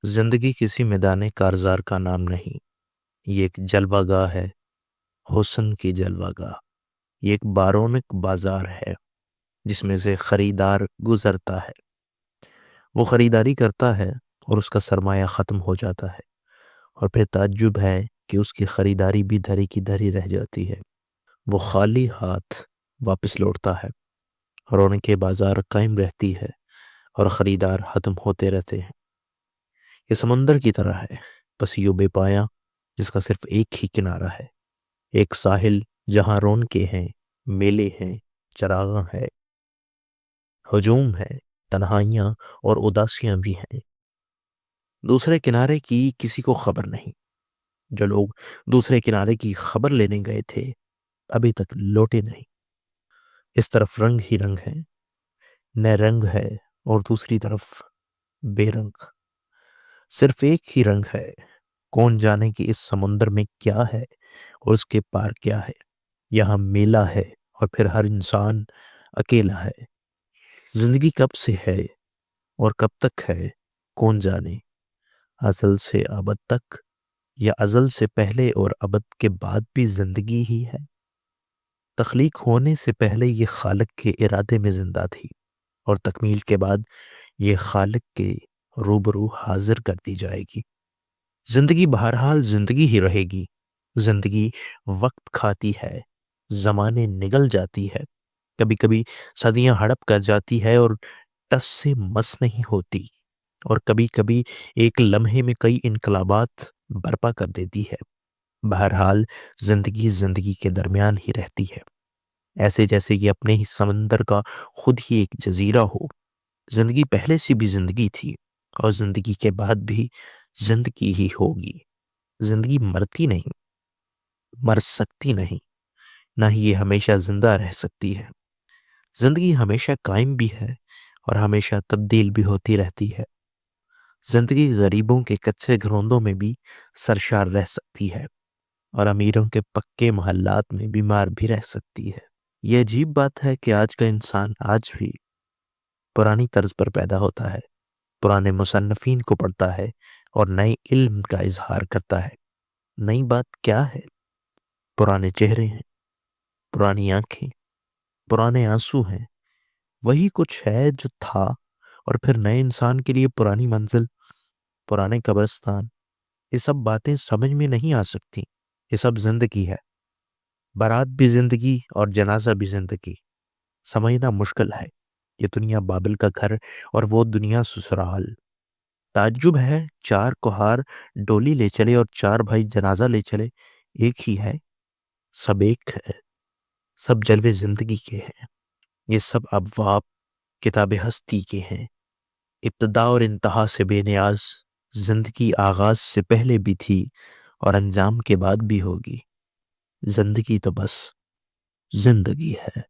زندگی کسی میدان کارزار کا نام نہیں، یہ ایک جلوہ گاہ ہے، حسن کی جلوہ گاہ۔ یہ ایک بارونق بازار ہے جس میں سے خریدار گزرتا ہے، وہ خریداری کرتا ہے اور اس کا سرمایہ ختم ہو جاتا ہے، اور پھر تعجب ہے کہ اس کی خریداری بھی دھری کی دھری رہ جاتی ہے۔ وہ خالی ہاتھ واپس لوٹتا ہے، رونق بازار قائم رہتی ہے اور خریدار ختم ہوتے رہتے ہیں۔ یہ سمندر کی طرح ہے، بس یوں بے پایا جس کا صرف ایک ہی کنارہ ہے، ایک ساحل جہاں رونقیں ہیں، میلے ہیں، چراغاں ہے، ہجوم ہے، تنہائیاں اور اداسیاں بھی ہیں۔ دوسرے کنارے کی کسی کو خبر نہیں۔ جو لوگ دوسرے کنارے کی خبر لینے گئے تھے ابھی تک لوٹے نہیں۔ اس طرف رنگ ہی رنگ ہے، نئے رنگ ہے، اور دوسری طرف بے رنگ۔ صرف ایک ہی رنگ ہے، کون جانے کہ اس سمندر میں کیا ہے اور اس کے پار کیا ہے۔ یہاں میلہ ہے اور پھر ہر انسان اکیلا ہے۔ زندگی کب سے ہے اور کب تک ہے کون جانے، ازل سے ابد تک یا ازل سے پہلے اور ابد کے بعد بھی زندگی ہی ہے۔ تخلیق ہونے سے پہلے یہ خالق کے ارادے میں زندہ تھی، اور تکمیل کے بعد یہ خالق کے روبرو حاضر کر دی جائے گی۔ زندگی بہرحال زندگی ہی رہے گی۔ زندگی وقت کھاتی ہے، زمانے نگل جاتی ہے، کبھی کبھی صدیاں ہڑپ کر جاتی ہے اور ٹس سے مس نہیں ہوتی، اور کبھی کبھی ایک لمحے میں کئی انقلابات برپا کر دیتی ہے۔ بہرحال زندگی زندگی کے درمیان ہی رہتی ہے، ایسے جیسے یہ اپنے ہی سمندر کا خود ہی ایک جزیرہ ہو۔ زندگی پہلے سے بھی زندگی تھی، اور زندگی کے بعد بھی زندگی ہی ہوگی۔ زندگی مرتی نہیں، مر سکتی نہیں، نہ ہی یہ ہمیشہ زندہ رہ سکتی ہے۔ زندگی ہمیشہ قائم بھی ہے اور ہمیشہ تبدیل بھی ہوتی رہتی ہے۔ زندگی غریبوں کے کچے گھروندوں میں بھی سرشار رہ سکتی ہے، اور امیروں کے پکے محلات میں بیمار بھی رہ سکتی ہے۔ یہ عجیب بات ہے کہ آج کا انسان آج بھی پرانی طرز پر پیدا ہوتا ہے، پرانے مصنفین کو پڑھتا ہے اور نئے علم کا اظہار کرتا ہے۔ نئی بات کیا ہے؟ پرانے چہرے ہیں، پرانی آنکھیں، پرانے آنسو ہیں، وہی کچھ ہے جو تھا، اور پھر نئے انسان کے لیے پرانی منزل، پرانے قبرستان۔ یہ سب باتیں سمجھ میں نہیں آ سکتی۔ یہ سب زندگی ہے، بارات بھی زندگی اور جنازہ بھی زندگی۔ سمجھنا مشکل ہے، یہ دنیا بابل کا گھر اور وہ دنیا سسرال۔ تعجب ہے، چار کوہار ڈولی لے چلے اور چار بھائی جنازہ لے چلے، ایک ہی ہے، سب ایک ہے، سب جلوے زندگی کے ہیں۔ یہ سب ابواب کتاب ہستی کے ہیں، ابتدا اور انتہا سے بے نیاز۔ زندگی آغاز سے پہلے بھی تھی اور انجام کے بعد بھی ہوگی۔ زندگی تو بس زندگی ہے۔